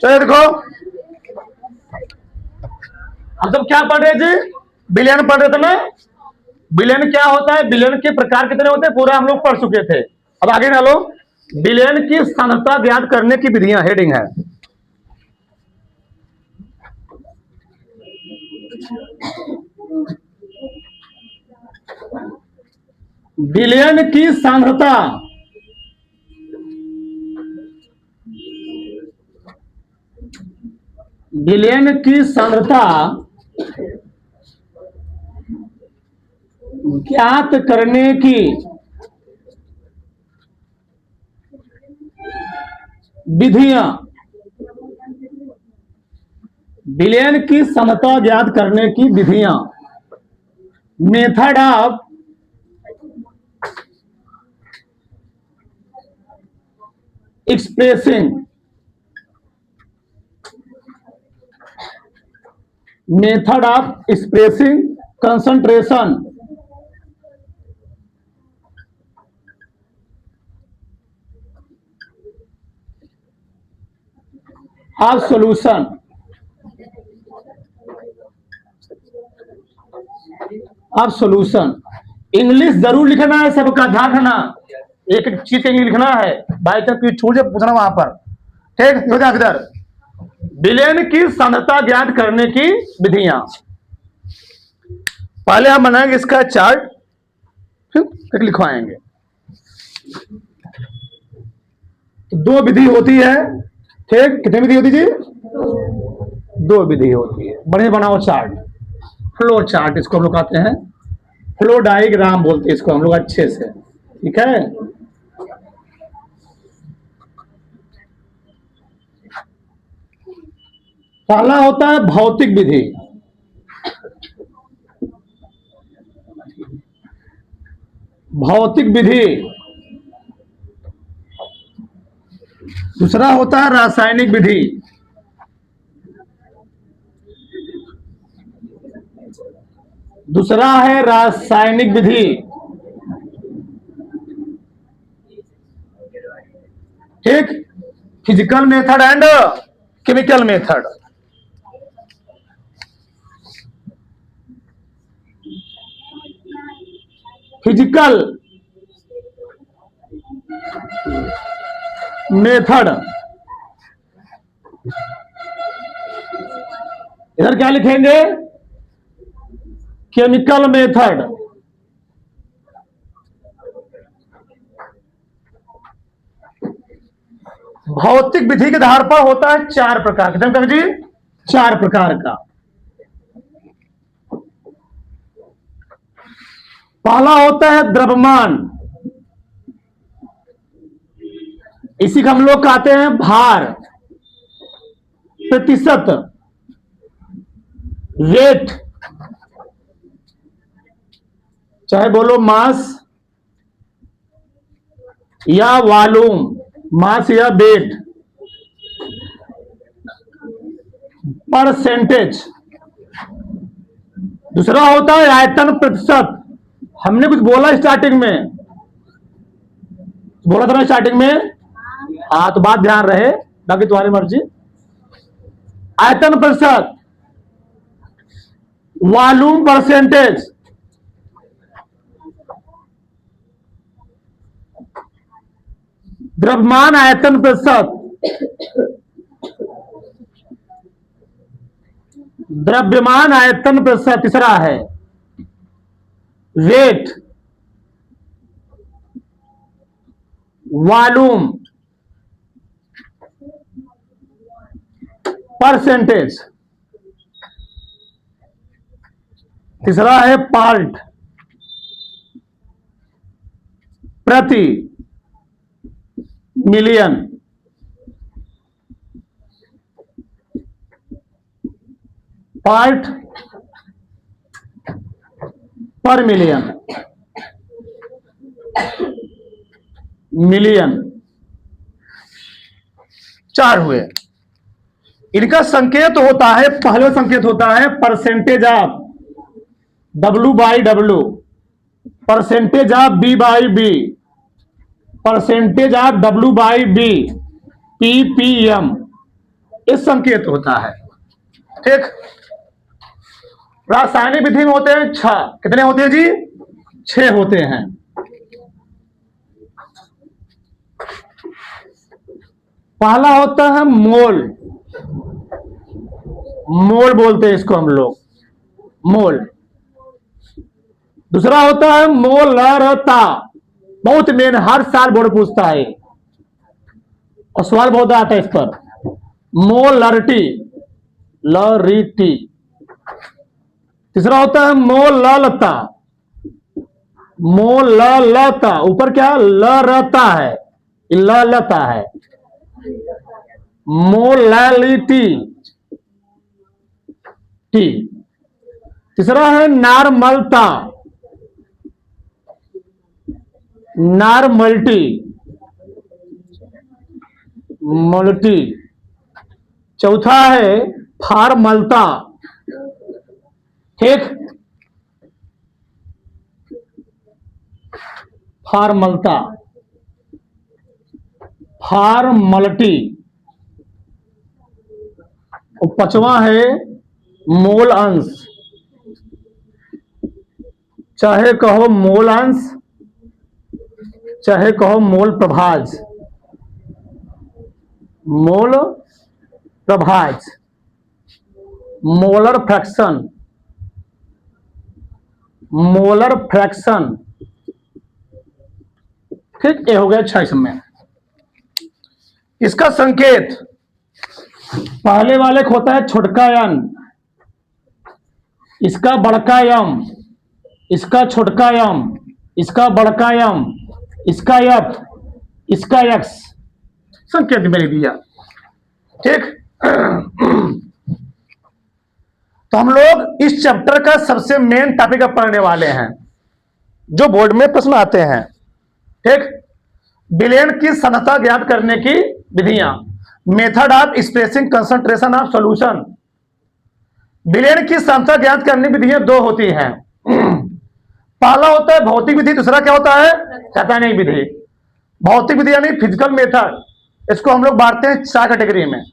चलिए देखो, हम सब क्या पढ़ रहे जी? बिलियन पढ़ रहे थे ना। बिलियन क्या होता है, बिलियन के प्रकार कितने होते हैं, पूरा हम लोग पढ़ चुके थे। अब आगे ना लो, बिलियन की सांद्रता ज्ञात करने की विधियां, हेडिंग है। बिलियन की सांद्रता, बिलियन की सांद्रता ज्ञात करने की विधियां, बिलियन की सांद्रता ज्ञात करने की विधियां, method of expressing, method of expressing concentration of solution, of solution. English जरूर लिखना है सबका, ध्यान रखना, एक एक चीज इंग्लिश लिखना है, बाई चांस कुछ छूट जाए पूछना वहां पर। ठीक हो जाए इधर, बिलियन की सांद्रता ज्ञात करने की विधियां। पहले हम बनाएंगे इसका चार्ट, फिर लिखवाएंगे। तो दो विधि होती है, ठीक? कितनी विधि होती जी? दो विधि होती है। बढ़िया बनाओ चार्ट, फ्लो चार्ट इसको हम लोग कहते हैं, फ्लो डायग्राम बोलते हैं इसको हम लोग अच्छे से, ठीक है? पहला होता है भौतिक विधि, भौतिक विधि। दूसरा होता है रासायनिक विधि, दूसरा है रासायनिक विधि, ठीक? Physical method and chemical method. Physical method, इधर क्या लिखेंगे? Chemical method. भौतिक विधि के आधार पर होता है चार प्रकार, कितने प्रकार जी? चार प्रकार का। पहला होता है द्रव्यमान, इसी को हम लोग कहते हैं भार, प्रतिशत, वेट, चाहे बोलो मास या वॉल्यूम, मास या वेट, परसेंटेज। दूसरा होता है आयतन प्रतिशत। हमने कुछ बोला स्टार्टिंग में, बोला था ना स्टार्टिंग में, हाँ तो बात ध्यान रहे, बाकी तुम्हारी मर्जी। आयतन प्रतिशत, वॉल्यूम परसेंटेज, द्रव्यमान आयतन प्रतिशत, द्रव्यमान आयतन प्रतिशत। तीसरा है वेट, वॉल्यूम, परसेंटेज। तीसरा है पार्ट, प्रति मिलियन। पार्ट पर मिलियन, मिलियन। चार हुए। इनका संकेत होता है, पहला संकेत होता है percentage of W by W, percentage of B by B, percentage of W by B, PPM। इस संकेत होता है। ठीक, रासायनिक विधि में होते हैं 6। कितने होते हैं जी? 6 होते हैं। पहला होता है मोल, मोल बोलते हैं इसको हम लोग, मोल। दूसरा होता है मोलरता, बहुत मेन, हर साल बोर्ड पूछता है और सवाल बहुत आता है इस पर। मोलरिटी, लरिटी। तीसरा होता है मोललता, मोललता, ऊपर क्या ल रहता है, ल लता है। Molality T. तीसरा है नॉर्मलता, नॉर्मल्टी, मल्टी। चौथा है फार्मलता। ठीक, फार्मलता, फार्मल्टी। और पांचवा है मोल अंश, चाहे कहो मोल अंश, चाहे कहो मोल प्रभाज, मोल प्रभाज, मोलर फ्रैक्शन, मोलर फ्रैक्शन। ठीक, ये हो गया 6 इसमें। इसका संकेत पहले वाले को होता है छोटका यन, इसका बड़का यम, इसका छोटका यम, इसका बड़का यम, इसका यफ, इसका यक्स। संकेत मैंने दिया। ठीक, तो हम लोग इस चैप्टर का सबसे मेन टॉपिक अब पढ़ने वाले हैं, जो बोर्ड में प्रश्न आते हैं। ठीक, विलयन की सांद्रता ज्ञात करने की विधियां, method of expressing concentration of solution. विलयन की सांद्रता ज्ञात करने की विधियां 2 होती हैं। पहला होता है भौतिक विधि, दूसरा क्या होता है? रासायनिक विधि। भौतिक विधि यानी फिजिकल मेथड, इसको हम लोग बांटते हैं 4 कैटेगरी में।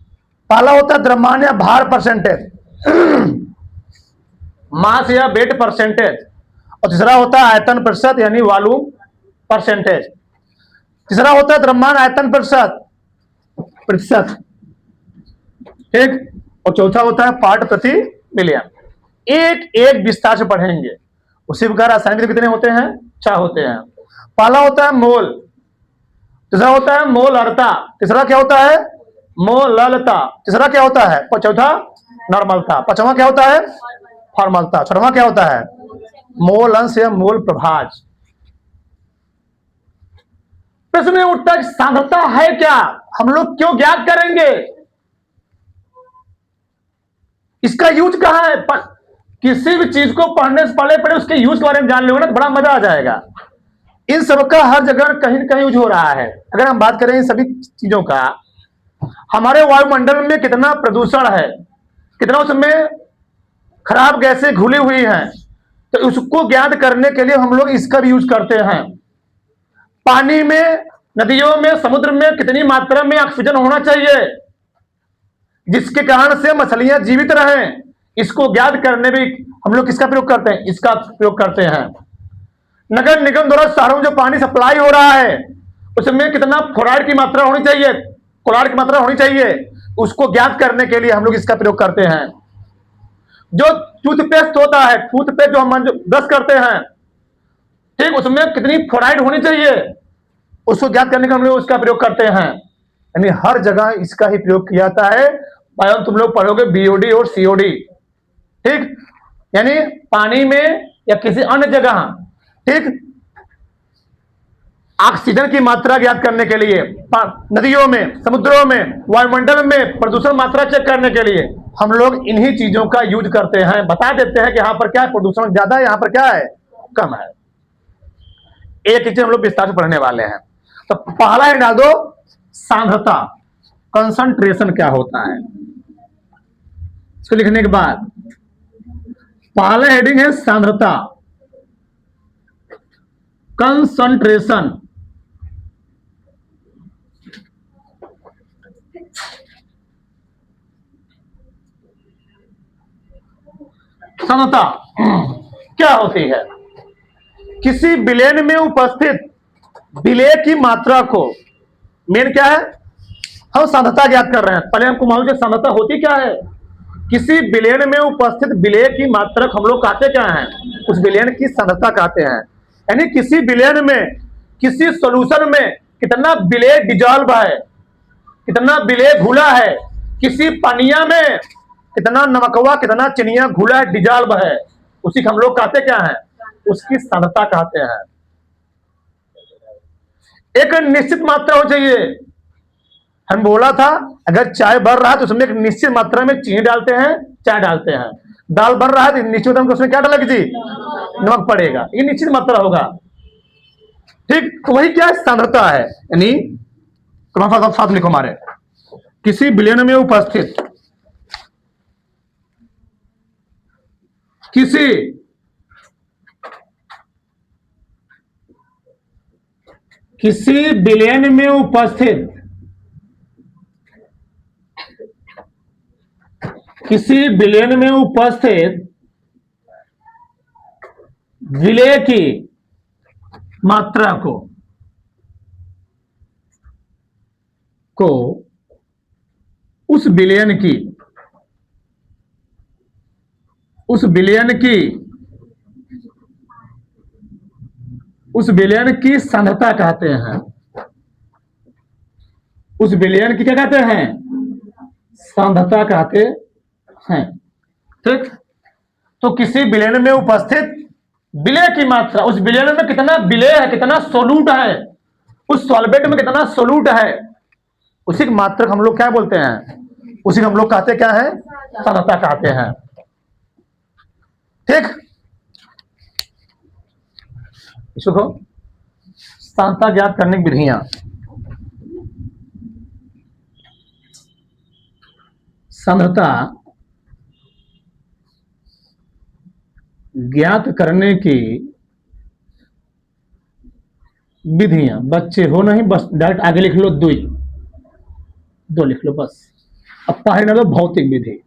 पहला होता है द्रव्यमान या भार परसेंटेज, मास या वेट परसेंटेज। और तीसरा होता है आयतन प्रतिशत यानी वॉल्यूम परसेंटेज। तीसरा होता है द्रव्यमान आयतन प्रतिशत। ठीक, और चौथा होता है पार्ट प्रति मिलियन। एक एक विस्तार से पढ़ेंगे। उसी प्रकार रासायनिक कितने होते हैं? 4 होते हैं। पहला होता है मोल, दूसरा होता है मोलरता, तीसरा क्या होता है? मोललता, तीसरा क्या होता है? चौथा नॉर्मलता, पांचवा क्या होता है? फॉर्मलता, छठवां क्या होता है? मोल अंश या मोल प्रभाज। प्रश्न उठता है सांद्रता है क्या, हम लोग क्यों ज्ञात करेंगे, इसका यूज कहां है? किसी भी चीज को पढ़ने से पहले उसके यूज के बारे में जान लोगे ना तो बड़ा मजा आ जाएगा। इन सब का हर जगह कहीं न कहीं यूज हो रहा है। अगर हम बात करें इन सभी चीजों का, हमारे वायुमंडल में कितना प्रदूषण है, कितना उसमें खराब गैसें घुली हुई हैं, तो उसको ज्ञात करने के लिए हम लोग इसका भी यूज करते हैं। पानी में, नदियों में, समुद्र में कितनी मात्रा में ऑक्सीजन होना चाहिए जिसके कारण से मछलियां जीवित रहें, इसको ज्ञात करने भी हम लोग किसका प्रयोग करते हैं? इसका प्रयोग करते हैं। नगर निगम द्वारा शहरों में जो पानी सप्लाई हो रहा है उसमें कितना फ्लोराइड की मात्रा होनी चाहिए, क्लोराइड की मात्रा होनी चाहिए, उसको ज्ञात करने के लिए हम लोग इसका प्रयोग करते हैं। जो टूथपेस्ट होता है, टूथपेस्ट जो हम ब्रश करते हैं, ठीक, उसमें कितनी फ्लोराइड होनी चाहिए, उसको ज्ञात करने का हम लोग उसका प्रयोग करते हैं। यानी हर जगह इसका ही प्रयोग किया जाता है। तुम लोग पढ़ोगे बीओडी और सीओडी। ठीक, यानी पानी में या किसी अन्य जगह, ठीक, ऑक्सीजन की मात्रा ज्ञात करने के लिए, नदियों में, समुद्रों में, वायुमंडल में प्रदूषण मात्रा चेक करने के लिए हम लोग इन्हीं चीजों का यूज करते हैं। बता देते हैं कि यहां पर क्या है, प्रदूषण ज्यादा है, यहां पर क्या है, कम है। एक चीज हम लोग विस्तार से पढ़ने वाले हैं। तो पहला है डाल दो सांद्रता, कंसंट्रेशन क्या होता है। इसको लिखने के बाद पहला हेडिंग है सांद्रता, कंसंट्रेशन। सांद्रता क्या होती है? किसी विलयन में उपस्थित विलेय की मात्रा को, मेन क्या है, हम सांद्रता ज्ञात कर रहे हैं। पहले हमको मालूम है सांद्रता होती क्या है। किसी विलयन में उपस्थित विलेय की मात्रा हम लोग कहते क्या हैं, उस विलयन की सांद्रता कहते हैं। यानी किसी विलयन में, किसी सॉल्यूशन में कितना विलेय डिजॉल्व है, कितना विलेय घुला है, किसी पानिया में कितना नमकवा, कितना चीनिया घुला है, डिजॉल्व है, उसी को हम लोग कहते क्या है, उसकी सांद्रता कहते हैं। एक निश्चित मात्रा हो चाहिए। हम बोला था अगर चाय बढ़ रहा है तो उसमें एक निश्चित मात्रा में चीनी डालते हैं, चाय डालते हैं। दाल बढ़ रहा है तो निश्चित मात्रा में उसमें क्या डालेगी जी, नमक पड़ेगा, ये निश्चित मात्रा होगा। ठीक, तो वही क्या है, सांद्रता है। यानी साथ लिखो हमारे, किसी विलयन में उपस्थित किसी विलयन में उपस्थित किसी विलयन में उपस्थित विलेय की मात्रा को उस विलयन की सांद्रता कहते हैं। उस विलयन की क्या कहते हैं, सांद्रता कहते हैं। ठीक, तो किसी विलयन में उपस्थित विलेय की मात्रा, उस विलयन में कितना विलेय है, कितना सोलूट है, उस सॉल्वेंट में कितना सोलूट है, उसी की मात्रा हम लोग क्या बोलते हैं, उसी को हम लोग कहते क्या है, सांद्रता कहते हैं। ठीक, इसको सांद्रता ज्ञात करने की विधियां। सांद्रता ज्ञात करने की विधियां, बच्चे हो नहीं, बस डायरेक्ट आगे लिख लो, दो लिख लो बस। अब पहले ना भौतिक विधि,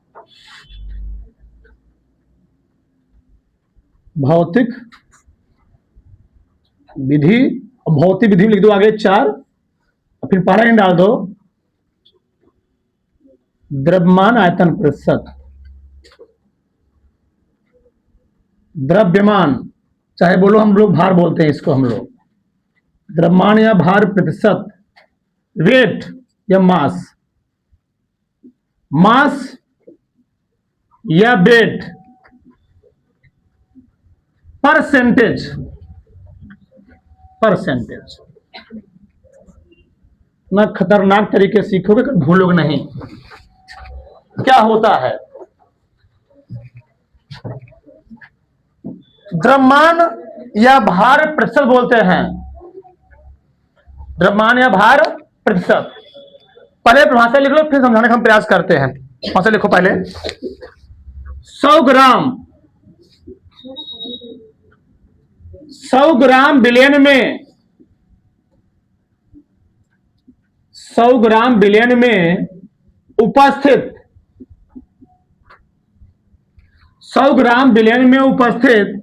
भौतिक विधि, भौतिक विधि लिख दो आगे 4, और फिर पहला डाल दो द्रव्यमान आयतन प्रतिशत। द्रव्यमान चाहे बोलो, हम लोग भार बोलते हैं इसको, हम लोग द्रव्यमान या भार प्रतिशत, वेट या मास, मास या वेट, परसेंटेज ना खतरनाक तरीके सीखोगे कि भूलोगे नहीं। क्या होता है, द्रव्यमान या भार प्रतिशत बोलते हैं, द्रव्यमान या भार प्रतिशत। पहले भाषा लिख लो, फिर समझाने का हम प्रयास करते हैं। भाषा लिखो पहले, 100 ग्राम विलयन में, 100 ग्राम विलयन में उपस्थित, 100 ग्राम विलयन में उपस्थित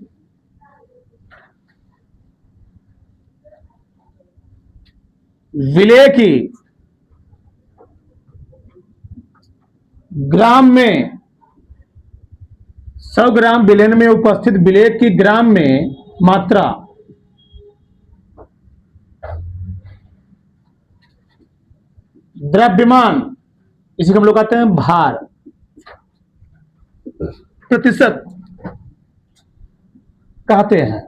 विलेय की ग्राम में, 100 ग्राम विलयन में उपस्थित विलेय की ग्राम में मात्रा द्रव्यमान, इसी को हम लोग कहते हैं भार प्रतिशत कहते हैं।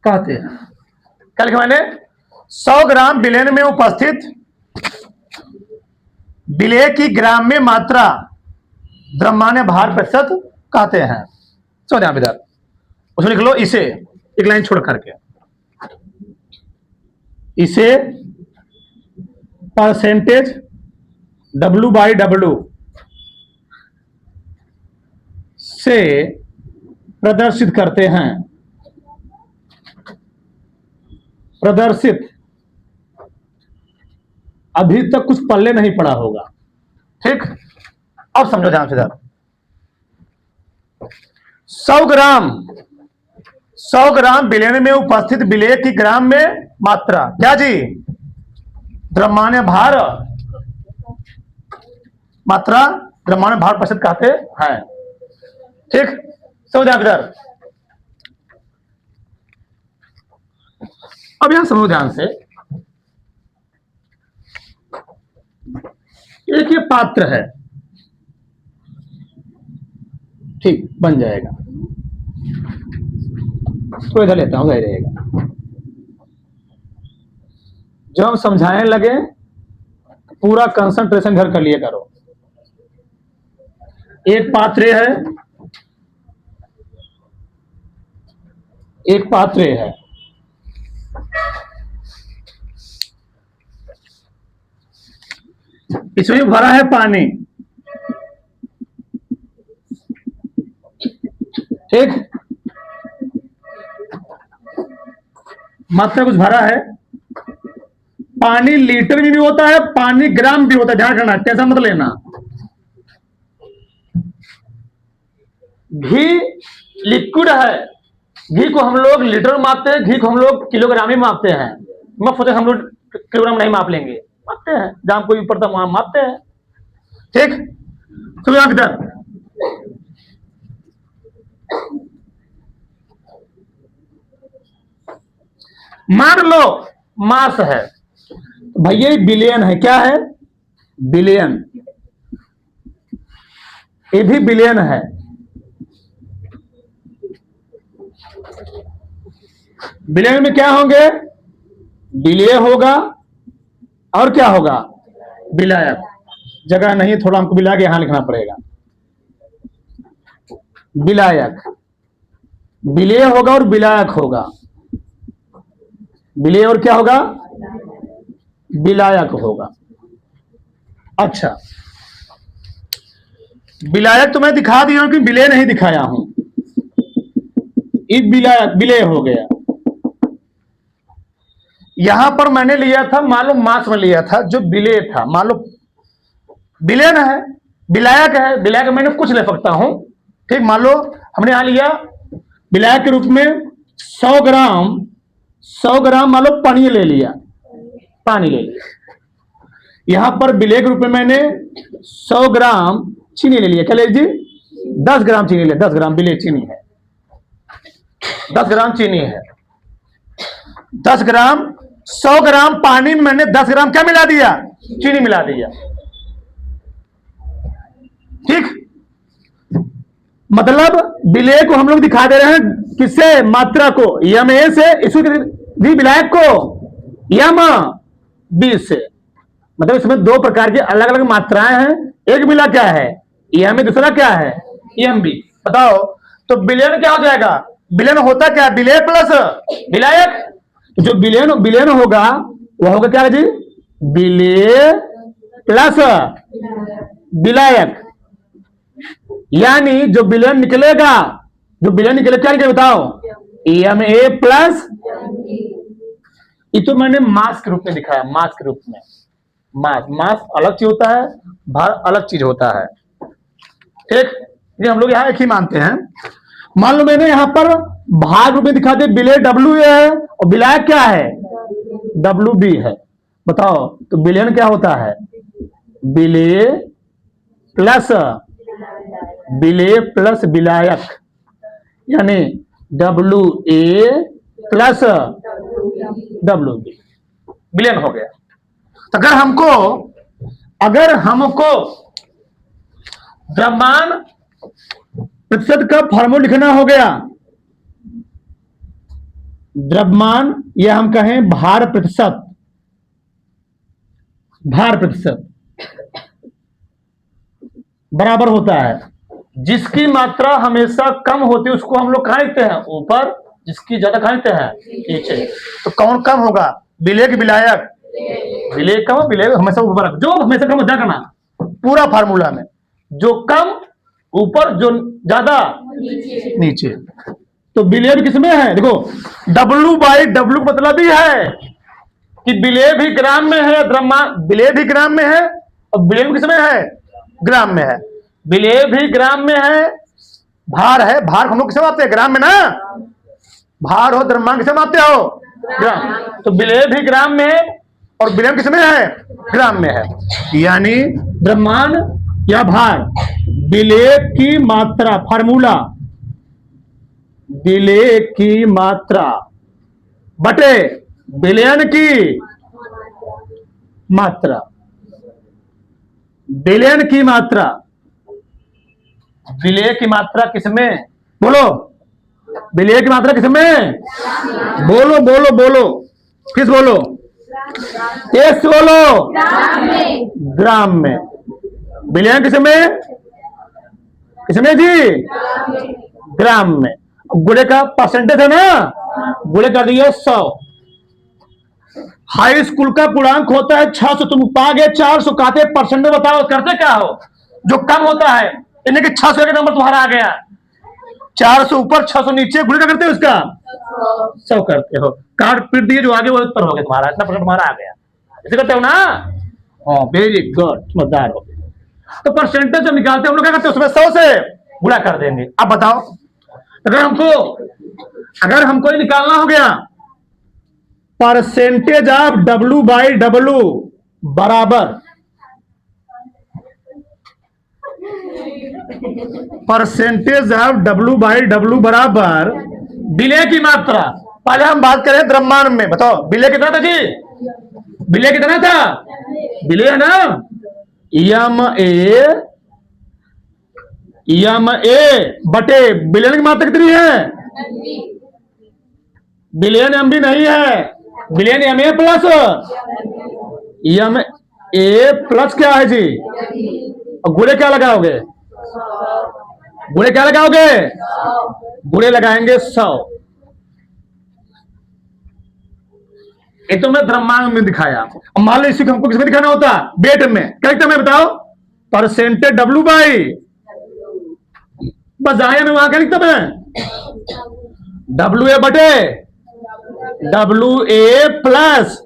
क्या लिखा मैंने, 100 ग्राम विलयन में उपस्थित विलेय की ग्राम में मात्रा द्रव्यमान या भार प्रतिशत कहते हैं। समझ आप इधर, उसमें लिख लो इसे एक लाइन छोड़ करके, इसे परसेंटेज W/W से प्रदर्शित करते हैं। प्रदर्शित, अभी तक कुछ पल्ले नहीं पड़ा होगा। ठीक, अब समझो ध्यान से जरा। 100 ग्राम विलयन में उपस्थित विलेय की ग्राम में मात्रा, क्या जी? द्रव्यमान भार, मात्रा द्रव्यमान भार प्रतिशत कहते हैं। ठीक, समझ इधर। अब यहां समझो ध्यान से, एक ये पात्र है, ठीक बन जाएगा, तो इधर लेता हूं, सही रहेगा। जब हम समझाने लगे पूरा कंसंट्रेशन घर कर लिए करो। एक पात्र है, एक पात्र है, इसमें भरा है पानी, ठीक, मात्रा कुछ भरा है। पानी लीटर में भी होता है, पानी ग्राम भी होता है, ध्यान रखना, कैसा मत लेना। घी लिक्विड है, घी को हम लोग लीटर में मापते हैं, घी को हम लोग किलोग्राम में मापते हैं। मत सोचे हम लोग किलोग्राम नहीं माप लेंगे, मापते हैं, जहां कोई ऊपर तक वहां मापते हैं। ठीक, तो यहां किधर मान लो मास है, भैया बिलियन है, क्या है? बिलियन, ये भी बिलियन है। बिलियन में क्या होंगे? विलेय होगा और क्या होगा? विलायक। जगह नहीं, थोड़ा हमको मिला के यहां लिखना पड़ेगा। विलायक, विलेय होगा और विलायक होगा। विलेय और क्या होगा? विलायक होगा। अच्छा, विलायक तो मैं दिखा दिया हूं कि विलेय नहीं दिखाया हूं। विलायक विलेय हो गया। यहां पर मैंने लिया था, मान लो मास में लिया था, जो विलेय था, मान लो विलेयन है, विलायक है, विलायक मैंने कुछ ले सकता हूं। ठीक, मान लो हमने यहां लिया विलायक के रूप में 100 ग्राम मान लो पानी ले लिया, पानी ले लिया। यहां पर विलेय के रूप में मैंने 100 ग्राम चीनी ले लिया, क्या ले लीजिए? 10 ग्राम चीनी ले, 10 ग्राम विलेय चीनी है, 10 ग्राम चीनी है, 10 ग्राम, 100 ग्राम पानी में मैंने 10 ग्राम क्या मिला दिया? चीनी मिला दिया। ठीक, मतलब विलेय को हम लोग दिखा दे रहे हैं किससे? मात्रा को, यम ए से, इसको विलायक को यम बी से। मतलब इसमें दो प्रकार की अलग अलग मात्राएं हैं, एक विला क्या है? यम ए, दूसरा क्या है? M B. बताओ, तो विलयन क्या हो जाएगा? विलयन होता क्या? विलेय प्लस विलायक। जो विलयन होगा वह होगा क्या जी? विलेय प्लस विलायक। यानी जो विलयन निकलेगा, जो विलयन निकले क्या निकले बताओ? एम ए प्लस, ये तो मैंने मास के रूप में दिखाया, मास के रूप में। मास अलग चीज होता है, भार अलग चीज होता है। ठीक, ये हम लोग यहां एक ही मानते हैं। मान लो मैंने यहां पर भाग रूप में दिखा दे, विलेय डब्ल्यू है और विलायक क्या है? डब्ल्यू बी है। बताओ, तो विलयन क्या होता है? विलेय प्लस विलायक, यानी W A plus W B, विलयन हो गया। अगर हमको द्रव्यमान प्रतिशत का फार्मूला लिखना हो गया, द्रव्यमान या हम कहें भार प्रतिशत, भार प्रतिशत बराबर होता है, जिसकी मात्रा हमेशा कम होती है उसको हम लोग कहां लिखते हैं? ऊपर, जिसकी ज्यादा कहां लिखते हैं? नीचे। तो कौन कम होगा? विलेय की विलायक? विलेय कम, विलेय हमेशा ऊपर, जो हमेशा कम होता करना पूरा फार्मूला में, जो कम ऊपर, जो ज्यादा नीचे। तो विलेय भी किसमें है? देखो, W बाई W मतलब ही है कि विलेय भी ग्राम में है, द्रव्यमान विलेय भी ग्राम में है और विलेय भी किसमें है? ग्राम में है। विलेय भी ग्राम में है, भार है, भार हम लोग किसे मापते हैं? ग्राम में ना। भार हो द्रव्यमान किसे मापते हो? ग्राम। तो विलेय भी ग्राम में है और विलयन किसमें है? ग्राम में है। यानी द्रव्यमान या भार, विलेय की मात्रा, फार्मूला विलेय की मात्रा बटे विलयन की मात्रा, विलयन की मात्रा, विलेय की मात्रा किसमें? बोलो, विलेय की मात्रा किसमें? बोलो बोलो बोलो, किस बोलो? यस बोलो, ग्राम में। विलयन किसमें? किसमें जी? ग्राम में। गुणे का परसेंटेज है ना, गुणे कर दिए 100। हाई स्कूल का पूर्णांक होता है 600, तुम पा गए 400, कहते परसेंट बताओ, करते क्या हो? जो कम होता है यानी कि 600 का नंबर तुम्हारा आ गया, 400 ऊपर 600 नीचे, गुणे क्या करते हो उसका? 100 करते हो। कार्ड पीट दिए, जो आगे वो उत्तर हो गया तुम्हारा, इतना परसेंट तुम्हारा आ गया। ऐसे करते हो ना? वेरी गुड, समझदार हो। तो परसेंटेज जब निकालते हैं हम लोग क्या करते हैं? उसमें 100 से गुणा कर देंगे। अब बताओ, अगर हमको ये निकालना हो गया percentage of W by W बराबर percentage of W by W बराबर विलेय की मात्रा। पहले हम बात करें द्रव्यमान में, बताओ विलेय कितना था जी? विलेय कितना था? विलेय है ना, यम ए बटे विलयन की मात्रा कितनी है? विलयन एम भी नहीं है, विलयन M A plus M A plus क्या है जी? और गुणे क्या लगाओगे? गुणे क्या लगाओगे? गुणे लगाएंगे 100। ये तो मैं द्रव्यमान में दिखाया। मान लो इसी को हमको किसमें दिखाना होता? वेट में। क्या लिखता मैं बताओ? परसेंटेज W बाई, बस आया में वहां क्या लिखता मैं? W ए बटे W ए प्लस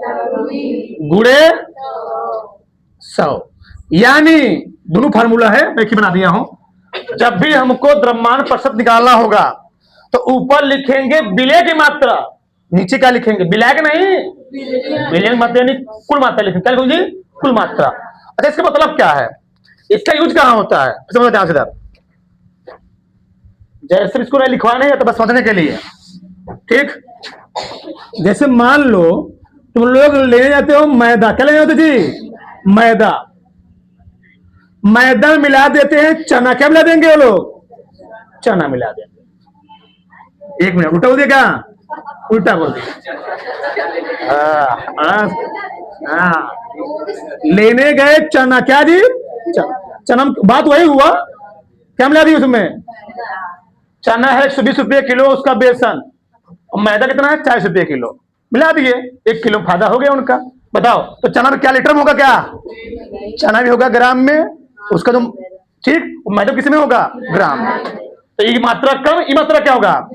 गुणे 100। यानी दोनों फार्मूला है, मैं एक ही बना दिया हूं। जब भी हमको द्रव्यमान प्रतिशत निकालना होगा तो ऊपर लिखेंगे विलेय की मात्रा, नीचे क्या लिखेंगे? विलेय की नहीं, विलेय की मात्रा यानी कुल मात्रा लिखेंगे। क्या लिखोगे? कुल मात्रा। अच्छा, इसका मतलब क्या है? इसका यूज कहां होता है? समझो ध्यान से। जैसे इसको नहीं लिखवाना है तो बस समझने के लिए, ठीक? जैसे मान लो तुम लोग लेने जाते हो मैदा, क्या लेने जाते जी? मैदा। मैदा में मिला देते हैं चना, क्या मिला देंगे वो लोग? चना मिला देंगे। एक मिनट, उल्टा बोल दिया क्या? उल्टा बोल दिया। लेने गए चना, क्या जी? चना। बात वही हुआ, क्या मिला दी उसमें? चना है 120 रुपये किलो, उसका बेसन। और मैदा कितना है? 40 रुपये किलो। मिला दिए, 1 किलो फायदा हो गया उनका। बताओ, तो चना में क्या लीटर में होगा? क्या चना भी होगा ग्राम में, उसका तो ठीक, मैदा किस में होगा? ग्राम में। तो ये मात्रा कम, ये मात्रा क्या होगा?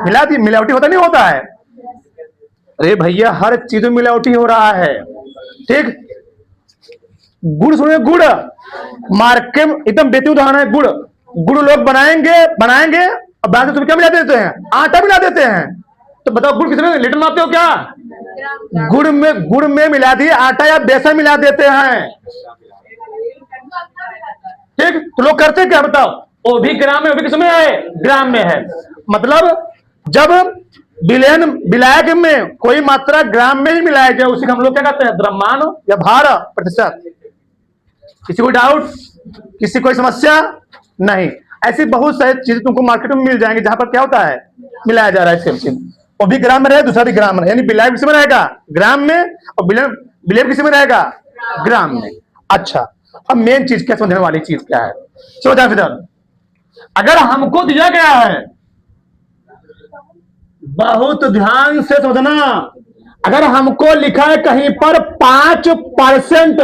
मिला दी, मिलावटी होता नहीं होता है? अरे भैया, हर चीज में मिलावटी हो रहा है, ठीक? गुड़ सुनिए, गुड़ मार्केट में एकदम बेहतरीन उदाहरण है। गुड़, गुड़ लोग बनाएंगे और बाद में तुम्हें क्या मिला देते हैं? आटा मिला देते हैं। तो बताओ, गुड़ किसमें लीटर मापते हो? क्या गुड़ में मिला दिए आटा या बेसन मिला देते हैं, ठीक? तो लोग करते क्या? बताओ, वो भी ग्राम में, वो भी किसमें है? ग्राम में है। मतलब जब विलायक में कोई मात्रा ग्राम में ही मिलाया गया, उसी को हम लोग क्या कहते हैं? द्रव्यमान या भार प्रतिशत। किसी को डाउट? किसी कोई समस्या नहीं? ऐसी बहुत सारी चीजें तुमको मार्केट में मिल जाएंगी जहां पर क्या होता है? मिलाया जा रहा है इसके, वो भी ग्राम में रहेगा, दूसरा भी ग्राम में, यानी विलायक किसी में रहेगा? ग्राम में। और विलेय किसी में रहेगा? ग्राम में। अच्छा, अब मेन चीज क्या समझने वाली चीज क्या है? समझा फिर, अगर हमको दिया गया है, बहुत ध्यान से समझना, अगर हमको लिखा है कहीं पर 5%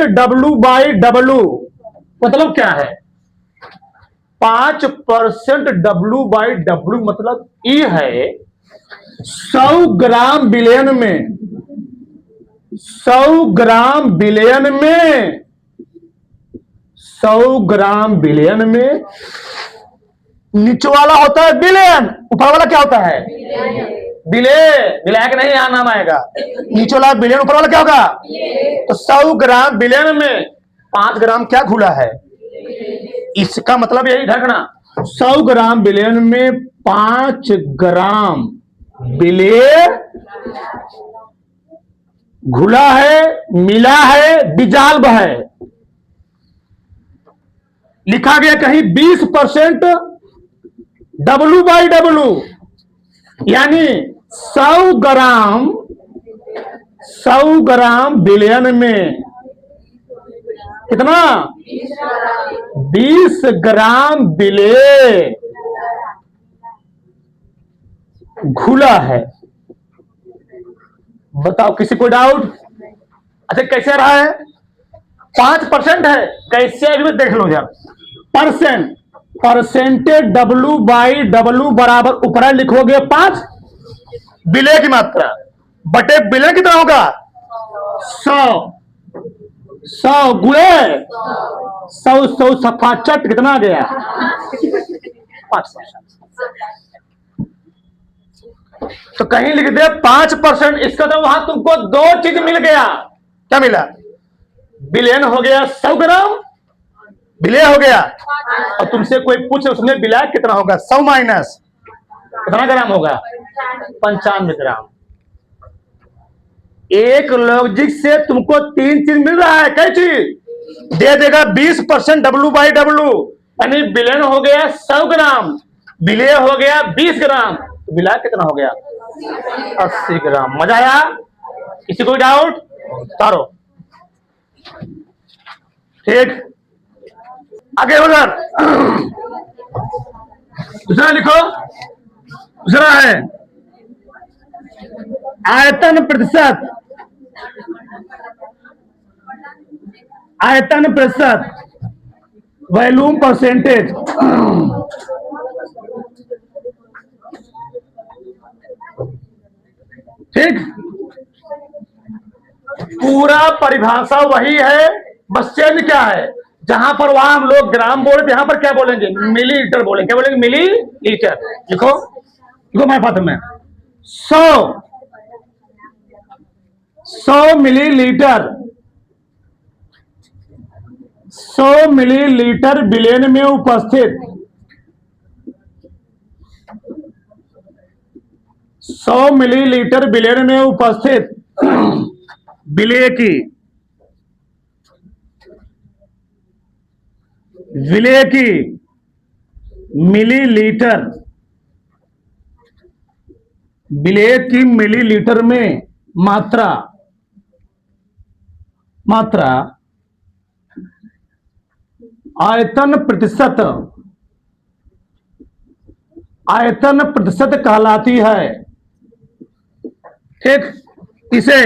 W बाई W, मतलब क्या है? 5% W बाई W मतलब ये है 100 ग्राम विलयन में, 100 ग्राम विलयन में 100 ग्राम बिलियन में, नीचे वाला होता है बिलियन, ऊपर वाला क्या होता है बिले, मिलाया नहीं यहां नाम आएगा, नीचे वाला बिलियन, ऊपर वाला क्या होगा। तो 100 ग्राम बिलियन में 5 ग्राम क्या घुला है, इसका मतलब यही ढकना। 100 ग्राम बिलियन में 5 ग्राम बिले घुला है, मिला है, डिजॉल्व है। लिखा गया कहीं 20% W/W, यानी 100 ग्राम बिलियन में कितना, 20 ग्राम बिले घुला है। बताओ किसी को डाउट। अच्छा कैसे रहा है, 5% है, कैसे अभी देख लो जरा। परसेंटेज W/W बराबर ऊपर लिखोगे 5, बिले की मात्रा बटे बिले कितना होगा 100 गुणे 100 सफा चट कितना आ गया 5%। तो कहीं लिख दे 5%, इसका तो वहां तुमको 2 चीज मिल गया। क्या मिला, बिलियन हो गया 100 ग्राम, बिलियन हो गया, और तुमसे कोई पूछे उसमें बिला कितना होगा, 100 माइनस कितना ग्राम होगा 95 ग्राम। एक लॉजिक से तुमको 3 चीज मिल रहा है। कई चीज दे देगा, 20% W/W, यानी बिलियन हो गया 100 ग्राम, बिलियन हो गया 20 ग्राम, तो बिला कितना हो गया 80 ग्राम। मजा आया, किसी को डाउट तारो। ठीक, आगे उधर दूसरा लिखो। दूसरा है आयतन प्रतिशत, आयतन प्रतिशत, वॉल्यूम परसेंटेज। ठीक, पूरा परिभाषा वही है, बस चेंज क्या है, जहां पर वहां हम लोग ग्राम बोले, यहां पर क्या बोलेंगे मिलीलीटर बोलेंगे। क्या बोलेंगे मिलीलीटर। लिखो लिखो मेरे पत्र में 100 मिलीलीटर, 100 मिलीलीटर बिलियन में उपस्थित, 100 मिलीलीटर बिलियन में उपस्थित विलेय की मिलीलीटर, विलेय की मिलीलीटर में मात्रा आयतन प्रतिशत कहलाती है। ठीक, इसे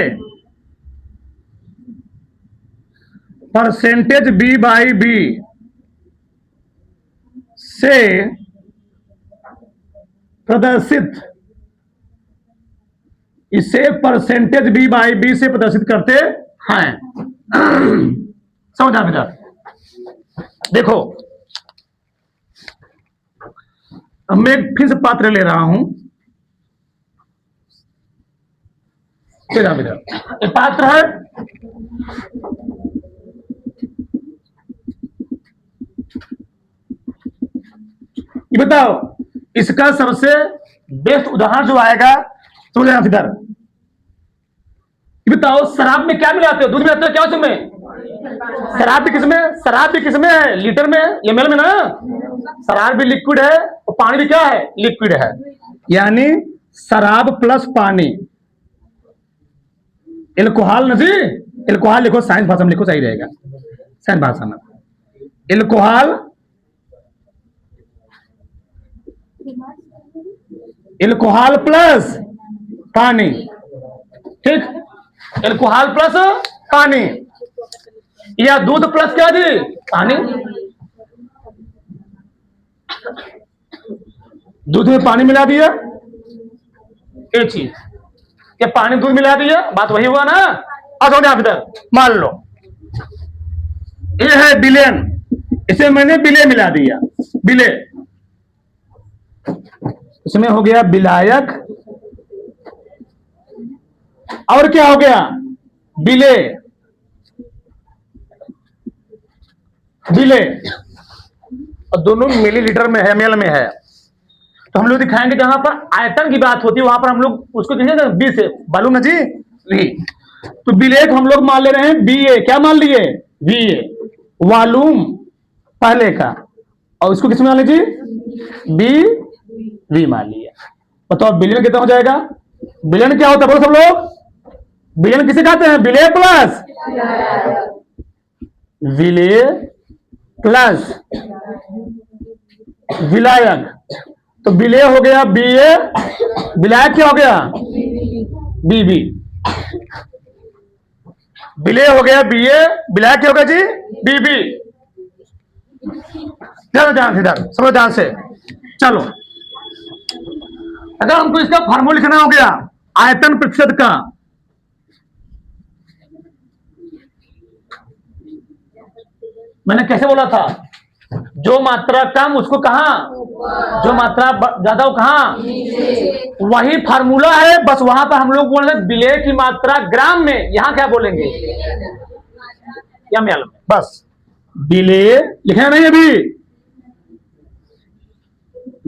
परसेंटेज B/B से प्रदर्शित, इसे परसेंटेज B/B से प्रदर्शित करते हैं। समझा बेटा। देखो मैं फिर से पात्र ले रहा हूं, बेटा पात्र है, ये बताओ इसका सबसे बेस्ट उदाहरण जो आएगा तो इधर। ये बताओ शराब में क्या मिलाते हो, दूध मिलाते हो क्या उसमें, शराब भी किसमें है, लीटर में, ml में ना। शराब भी लिक्विड है और पानी भी क्या है लिक्विड है, यानी शराब प्लस पानी, एल्कोहल नहीं, एल्कोहल लिखो साइंस भाषा में लिखो, सही रहेगा साइंस भाषा में। एल्कोहल प्लस पानी। ठीक, एल्कोहल प्लस पानी, या दूध प्लस क्या जी पानी। दूध में पानी मिला दिया, एक चीज, क्या पानी दूध मिला दिया, बात वही हुआ ना। अब आप इधर मान लो ये है बिलियन, इसे मैंने बिले मिला दिया, बिले, इसमें हो गया विलायक, और क्या हो गया, बिले, बिले, और दोनों मिलीलीटर में है, ml में है। तो हम लोग दिखाएंगे जहां पर आयतन की बात होती है वहां पर हम लोग उसको कहेंगे बी से, बालू ना जी, वी। तो बिले को हम लोग मान ले रहे हैं बी ए, क्या मान लिए, वी ए, वॉल्यूम पहले का, और उसको किस में मान लीजिए, बी वी मान लिया। बताओ बिलियन कितना हो जाएगा, बिलियन क्या होता है बोलो सब लोग, बिलियन किसे कहते हैं, विलेय प्लस, विलेय प्लस विलायक। तो विलेय हो गया बी ए, विलायक क्या हो गया, बी बी, विलेय हो गया बी ए, विलायक क्या हो गया जी, बी बी। ध्यान से, इधर समझो ध्यान से। चलो, अगर हमको इसका फार्मूला लिखना हो गया आयतन प्रतिशत का, मैंने कैसे बोला था, जो मात्रा कम उसको कहां, जो मात्रा ज्यादा वो कहां, वही फार्मूला है, बस वहां पर हम लोग बोल रहे विलेय की मात्रा ग्राम में, यहां क्या बोलेंगे या ml में, बस विलेय लिखना नहीं अभी,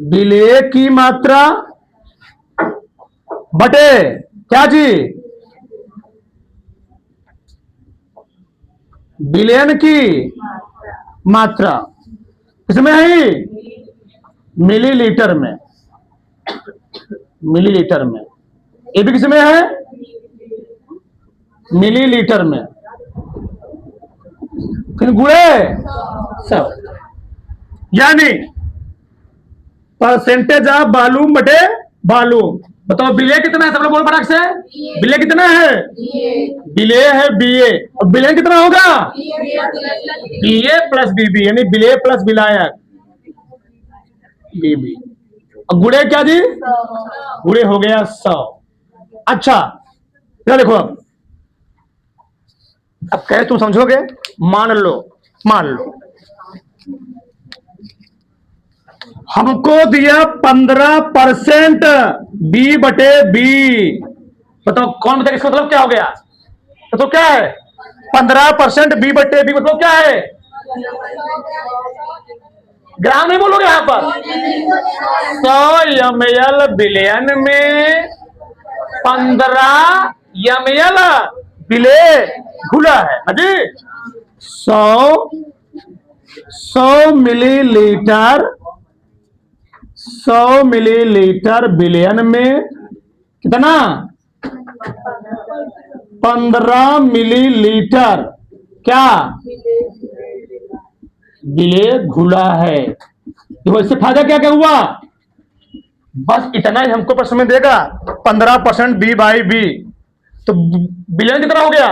विलेय की मात्रा बटे क्या जी, विलयन की मात्रा, इसमें है मिलीलीटर में, मिलीलीटर में, ये भी किसमें है, मिलीलीटर में, फिर गुणे सब, यानी परसेंटेज ऑफ वॉल्यूम बटे वॉल्यूम। बताओ विलेय कितना है, सब लोग बोलो फटाक से, विलेय कितना है, विलेय है बीए, और विलयन कितना होगा, बीए प्लस बीबी, यानी विलेय प्लस विलायक बीबी, और गुणे क्या जी, गुणे हो गया 100। अच्छा क्या देखो, अब कहे तुम समझोगे, मान लो हमको दिया 15% बी बटे बी, बताओ कौन बताएगा इसका मतलब क्या हो गया, तो क्या है 15% बी बटे बी, मतलब क्या है, ग्राम नहीं बोलोगे यहां पर, 100 ml बिलियन में 15 ml विलेय घुला है अजी, 100 मिलीलीटर, 100 मिलीलीटर बिलियन में कितना, 15 मिलीलीटर क्या विलेय घुला है। तो इससे फायदा क्या क्या हुआ, बस इतना ही हमको प्रश्न में देगा, 15% बी बाई बी, तो बिलियन कितना हो गया,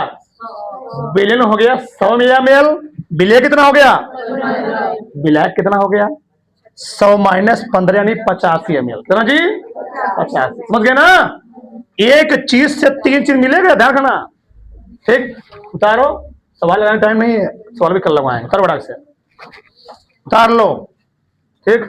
बिलियन हो गया 100 ml, विलेय कितना हो गया, विलायक कितना हो गया 100 माइनस 15 यानी 85 ml, कितना जी 50, समझ गए ना, एक चीज से 3 चीज मिलेगा, ध्यान रखना, ठीक। उतारो, सवाल लगाने टाइम नहीं है, सवाल भी कर लगवाएंगे, कर बड़ा से उतार लो, ठीक।